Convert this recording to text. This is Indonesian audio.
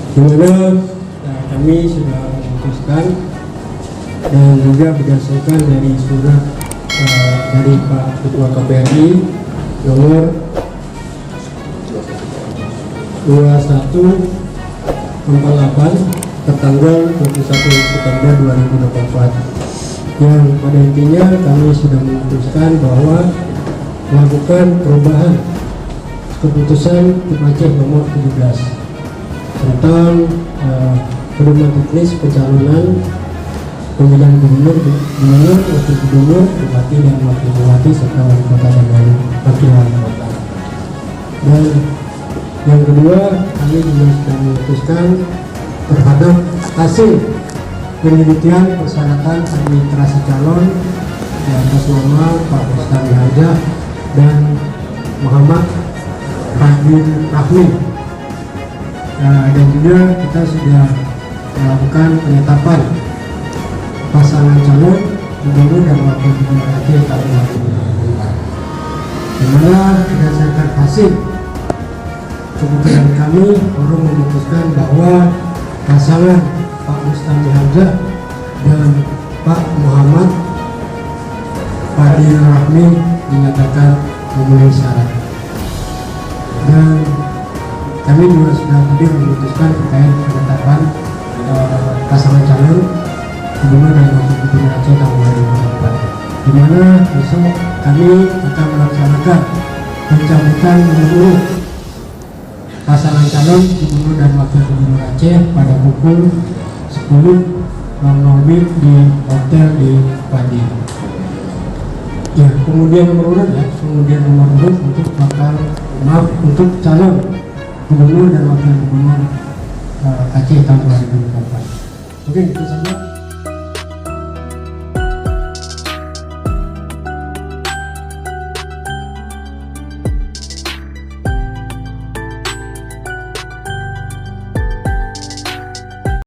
di mana kami sudah memutuskan dan juga berdasarkan dari surat dari Pak Ketua KPRI nomor 2148 tertanggal 21 September 2024, yang pada intinya kami sudah memutuskan bahwa melakukan perubahan keputusan Tim Aceh nomor 17 tentang pedoman teknis pencalonan pemilihan gubernur, wakil gubernur, bupati dan wakil bupati serta wali kota dan wakil wali kota. Dan yang kedua, kami juga sudah memutuskan terhadap hasil penelitian persyaratan administrasi calon di atas nama Pak Mustami Hamzah dan Muhammad Fadil Rahmi. Dan juga kita sudah melakukan penetapan pasangan calon gubernur dan wakil gubernur Aceh tahun 2024, di mana berdasarkan hasil keputusan kami baru memutuskan bahwa pasangan Pak Mustami Hamzah dan Pak Muhammad Fadil Rahmi dinyatakan memenuhi syarat. Dan kami juga sudah tadi memutuskan terkait penetapan pasangan calon gubernur dan wakil gubernur Aceh tahun 2024, di mana besok kami akan melaksanakan pencabutan nomor pasangan calon gubernur dan wakil gubernur Aceh pada pukul 10.00 di hotel di Padi. Ya, kemudian nomor urut untuk calon gubernur dan wakil gubernur Aceh tahun 2024. Mungkin itu saja.